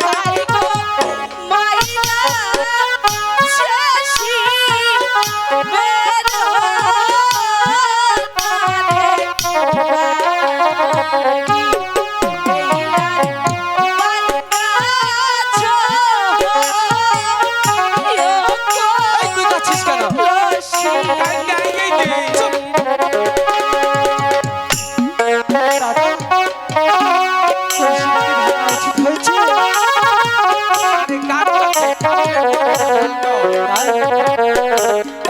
তাই তো। এই তুই যাচ্ছিস কেন? চুপ। দাদা, কলসিটা কি ভাঙা উচিত হয়েছে? আরে কার কাছে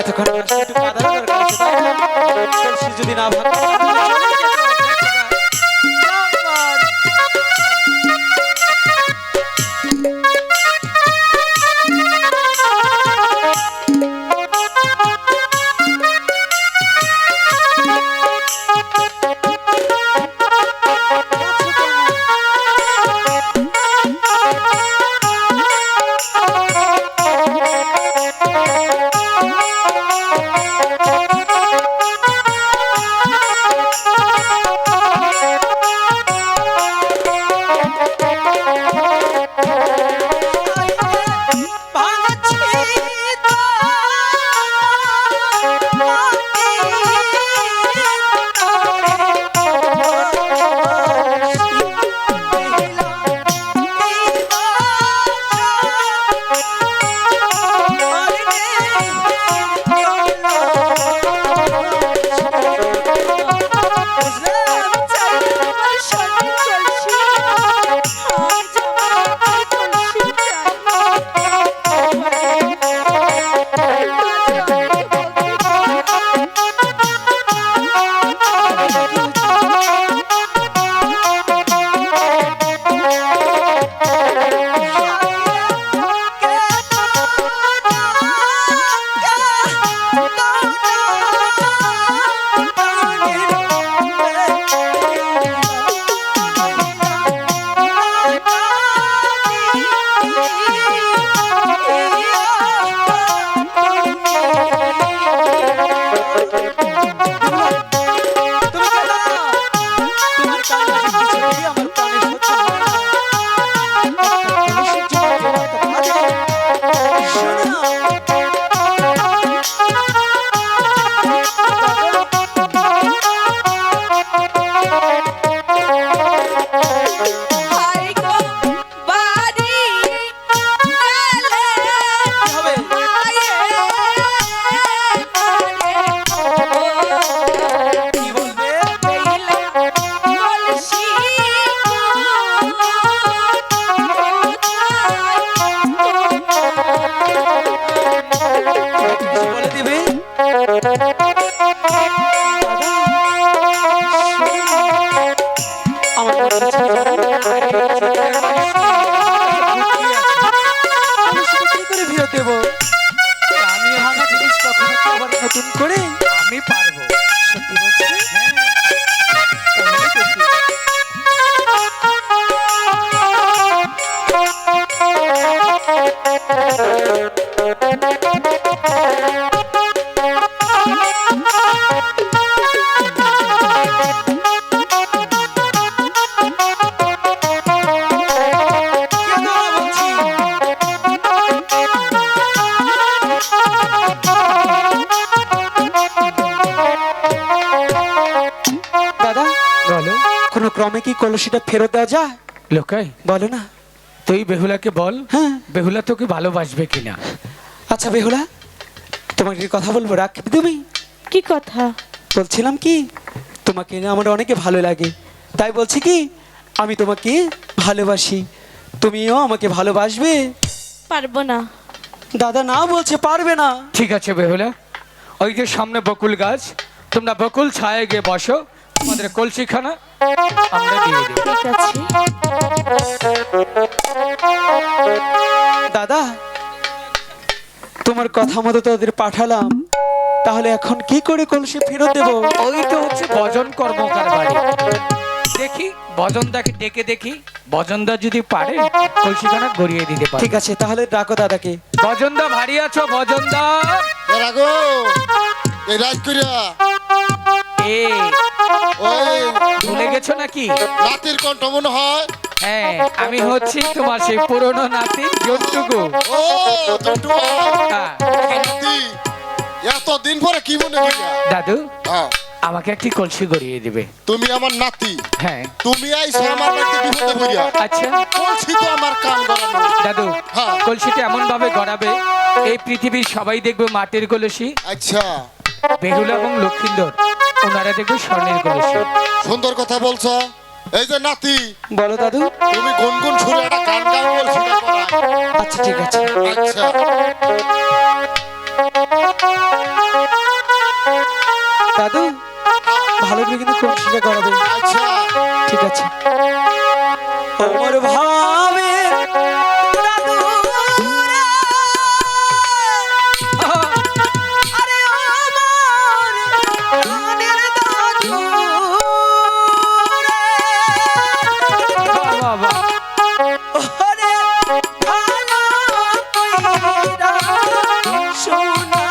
এতক্ষণ আসলে একটু কাদারও দরকার আছে, তাই না? কলসি যদি না ভাঙে নতুন করে আমি পারবো। সত্যি বলছেন? হ্যাঁ, তাহলে দেখি। কেন বলছি? দাদা, বলো কোনো ক্রমে কি কলসিটা ফেরত দেওয়া যায়? লোকাই, বলো না। তুই বেহুলাকে বল হ্যাঁ। বেহুলা তোকে ভালোবাসবে কিনা। আচ্ছা বেহুলা, তোমাকে কি কথা বলবো, রাখবে তুমি? কি কথা? বলছিলাম কি, তোমাকে না আমার অনেকে ভালো লাগে, তাই বলছি কি আমি তোমাকে ভালোবাসি, তুমিও আমাকে ভালোবাসবে? পারবো না। দাদা না বলছে পারবে না। ঠিক আছে বেহুলা, ওই যে সামনে বকুল গাছ, তোমরা বকুল ছায়ে গিয়ে বসো, তোমাদের কলসিখানা আমরা দিয়ে দিই। ঠিক আছে। দাদা, তোমার কথা মতো তোদের পাঠালাম, তাহলে এখন কি করে কলসি ফেরত দেবো? ওই তো হচ্ছে ভজন কর্মকার বাড়ি। দেখি ভজনদাকে ডেকে দেখি, ভজনদা যদি পারে কলসিখানা গড়িয়ে দিতে পারে। ঠিক আছে, তাহলে ডাকো দাদাকে। ভজনদা ভারী আছো? ভজনদা রাগো এই রাজ করিয়া এ ওই ভুলে গেছো নাকি? নাতির কণ্ঠ মনে হয়। হ্যাঁ, আমি হচ্ছি তোমার সেই পুরনো নাতি জন্টুকু। ও জন্টু হ্যাঁ। নাতি, এতদিন পরে কি মনে করিয়া? দাদু, হ্যাঁ, আমাকে একটি কলসি গড়িয়ে দিবে। তুমি আমার নাতি, হ্যাঁ। তুমি আইছো আমার বাড়িতে বিপদে পড়িয়া। আচ্ছা বলছি তো আমার কাম করানো। দাদু, হ্যাঁ। কলসিটা এমন ভাবে গড়াবে এই পৃথিবীর সবাই দেখবে মাটির কলসি, আচ্ছা, বেহুলা এবং লক্ষিন্দর ওনারা দেখবে স্বর্ণের কলসি। সুন্দর কথা বলছো। এই যে নাতি, বলো দাদু। তুমি গুনগুন সুরে একটা গান গাও, বলছি না করা। আচ্ছা ঠিক আছে। আচ্ছা, দাদু ভালো করে কিন্তু কলসিটা করাবে। আচ্ছা। ঠিক আছে। আমার ভাবে দাদু রে, আরে আমার প্রাণের দাদু রে, বাহ, বাহ, বাহ। ওরে ভালো কইরা সোনা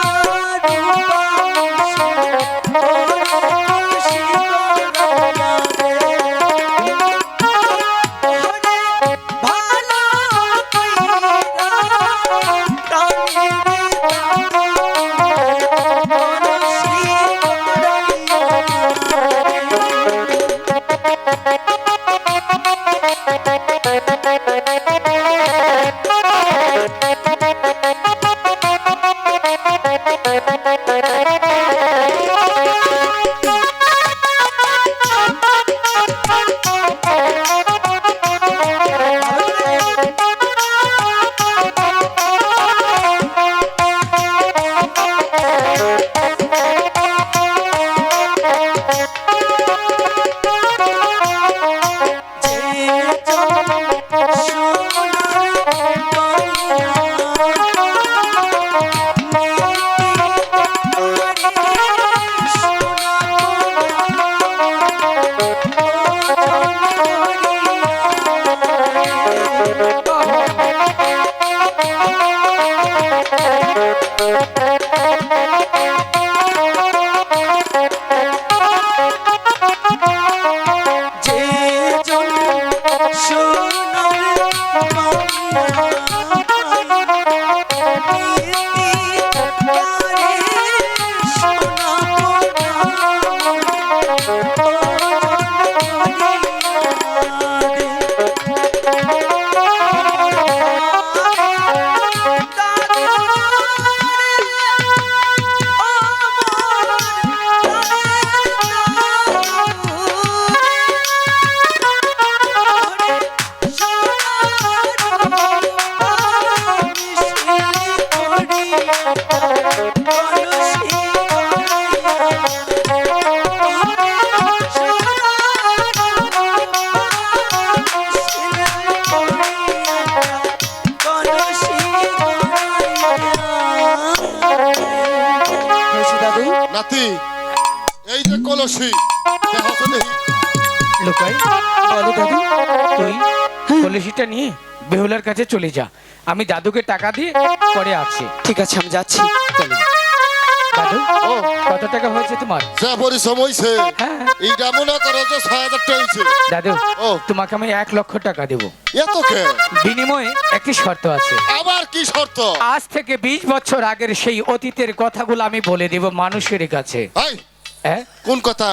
রূপা নাতি, এই যে কলসি দেখো তো দেখি। লুকাই, বলো দাদু। তুই কলসিটা নিয়ে বেহুলার কাছে চলে যা, আমি দাদুকে টাকা দিয়ে পরে আসছি। ঠিক আছে, আমি যাচ্ছি। চলে যা। দাদু, ও কত টাকা হয়েছে তোমার? যা পরিশ্রম হইছে, হ্যাঁ। এইটা মনে করো যে ৬,০০০ টাকা হইছে। দাদু, ও তোমাকে আমি 1,00,000 টাকা দেবো, এত কে? বিনিময়ে একটি শর্ত আছে। আবার কি শর্ত? আজ থেকে 20 বছর আগের সেই অতীতের কথাগুলো আমি বলে দেব মানুষের কাছে। এই হ্যাঁ? কোন কথা?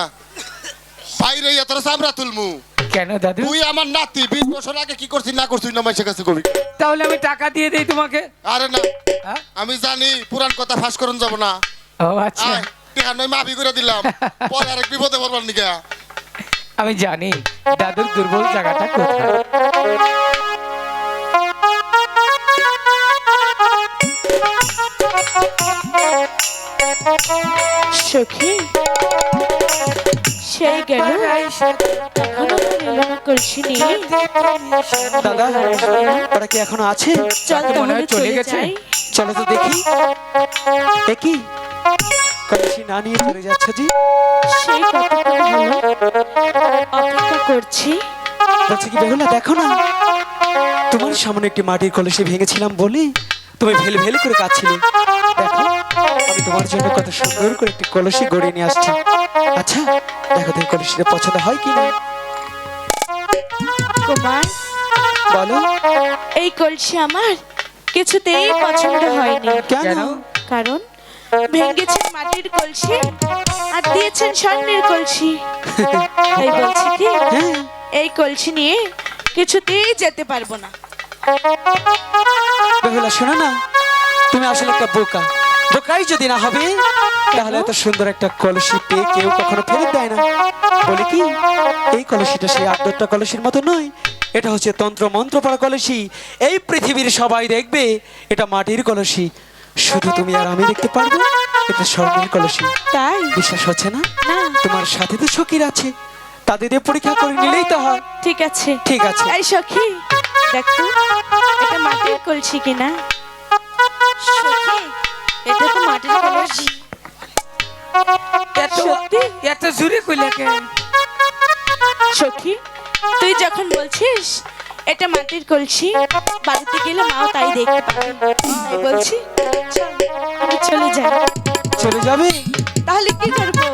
বাইরে এত চামড়া তুলমু। কেন দাদু? তুই আমার নাতি, 20 বছর আগে কি করছিস না করছিস না মাইসের কাছে কবি। তাহলে আমি টাকা দিয়ে দেই তোমাকে। আরে না, হ্যাঁ? আমি জানি পুরান কথা ফাঁস করুন যাব না। ও আচ্ছা, আয়, টেহা নয় মাফি করে দিলাম, পরে আরেক বিপদে পড়বার নিকা। আমি জানি দাদুর দুর্বল জায়গাটা কোথায়। সখী সেই গেল, এখনো এলো না কলসি নিয়ে। দাদা, ওরা কি এখনো আছে? চল তাকে মনে হয় তাহলে চলে চলে গেছে। যাই। চলো তো দেখি। দেখি কলসি না নিয়ে চলে যাচ্ছে জি। সেই কতক্ষণ হলো অপেক্ষা করছি। বলছে কি বেহুলা, দেখো না, তোমার সামনে একটি মাটির কলসি ভেঙেছিলাম বলে তুমি ভেলে ভেলে করে কাঁদছিলে। দেখো, আমি তোমার জন্য কত সুন্দর করে একটি কলসি গড়িয়ে নিয়ে আসছি। আচ্ছা দেখো তো এই কলসিটা পছন্দ হয় কি না। কুমার, বলো এই কলসি আমার কিছুতেই পছন্দ হয়নি। কেন? কেন? কারণ ভেঙেছেন মাটির কলসি আর দিয়েছেন স্বর্ণের কলসি। তাই বলছি কি, হ্যাঁ, এই কলসি নিয়ে কিছুতেই যেতে পারবো না। বেহুলা শোনো না, তুমি আসলে একটা বোকা। বোকাই যদি না হবে তাহলে এত সুন্দর একটা কলসি পেয়ে কেউ কখনো ফেরত দেয় না। বলি কি, এই কলসিটা সেই 8-10টা কলসির মতো নয়, এটা হচ্ছে তন্ত্র মন্ত্র পড়া কলসি। এই পৃথিবীর সবাই দেখবে এটা মাটির কলসি, শুধু তুমি আর আমি দেখতে পারবো এটা স্বর্ণের কলসি। তাই বিশ্বাস হচ্ছে না? না, তোমার সাথে তো সখীর আছে, তাদের দিয়ে পরীক্ষা করে নিলেই তো হয়। ঠিক আছে ঠিক আছে। এই সখী, দেখ তো এটা মাটির কলসি কিনা। সখী, এটা তো মাটির কলসি। এত সত্যি? এত জোরে কইলা কেন? সখী, তুই যখন বলছিস এটা মাটির কলসি, বাড়িতে গেলে মাও তাই দেখতে পাবে। তাই বলছি চল, আমি চলে যাই। চলে যাবে? তাহলে কি করবো?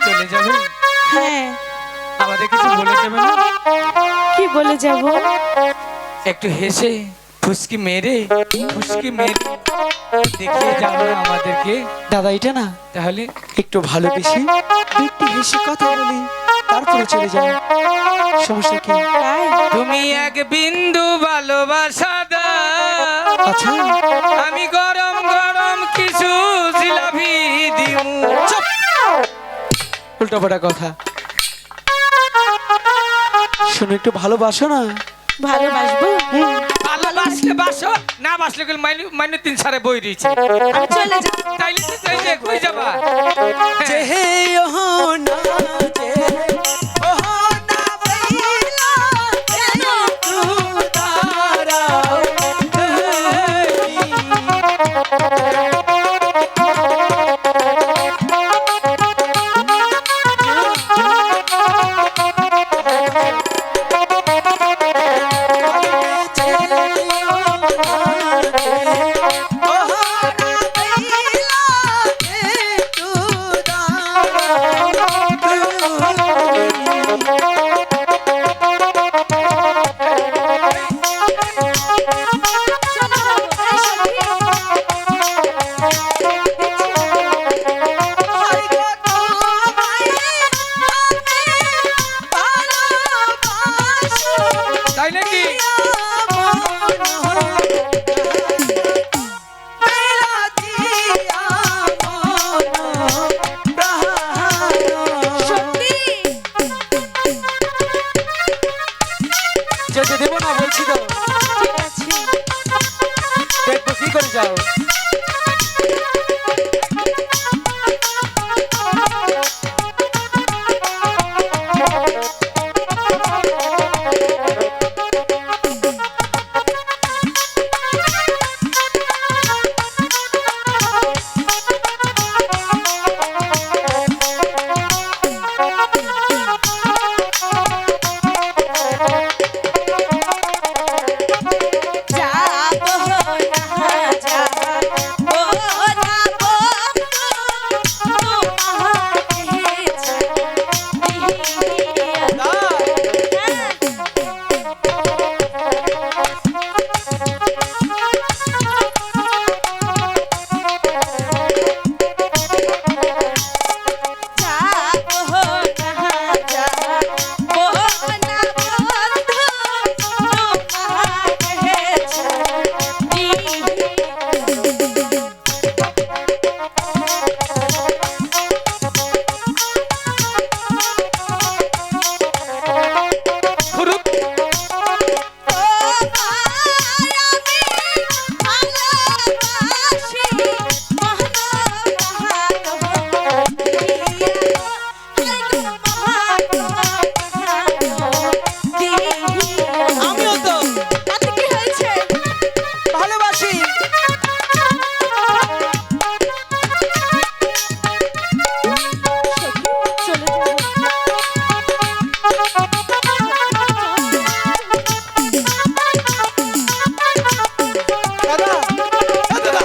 চলে যাবে? হ্যাঁ, আমাদের কিছু বলে যাবে না? কি বলে যাব? একটু হেসে ফুসকি মেরে দেখিয়ে যাবে না আমাদেরকে? দাদা এটা না, তাহলে একটু ভালোবেসে একটু হেসে কথা বলি, তারপরে চলে যাও। সমস্যা কি? তাই তুমি এক বিন্দু ভালোবাসা দাও, আচ্ছা, আমি গরম গরম কিছু জিলাপি দিও। উল্টাপাল্টা কথা শোনো, একটু ভালোবাসো না। ভালোবাসবো। ভালোবাসলে বাসো, না বাসলে গেলে মাইনে 3 সারে বই দিয়েছে। আমি চলে যাব। তাইলে তো যাই যে কই যাবা? যে হে ওহো না, যে ওহো না বইলা, কেন তু দাঁড়াও তাই নাকি? সত্যি? যেতে দেবো না বলছি তো, ঠিক আছে। দেখবো কি করে যাও। যাবো না, যাবো না বন্ধু, তোমাকে ছাড়িয়া। যাবো না, যাবো না বন্ধু, তোমাকে ছাড়িয়া। ফুরুত আমিও তো ভালোবাসি। দাদা, দাদা,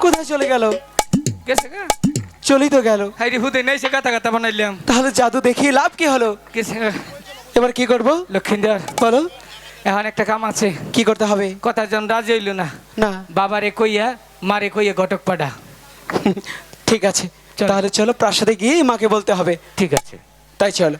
কোথায় চলে গেল? গেছে গা? চলেই তো গেল। হাই রে হুদে নেই সে গাতা গাতা বানাইলাম। তাহলে জাদু দেখিয়ে লাভ কি হলো? এবার কি করব? লক্ষিন্দর বলো, এখন একটা কাম আছে। কি করতে হবে? কথা জন রাজি হইল না, না বাবারে কইয়া মারে কইয়া ঘটক পাড়া। ঠিক আছে, চলো। তাহলে চলো প্রাসাদে গিয়ে মাকে বলতে হবে। ঠিক আছে। তাই চলো।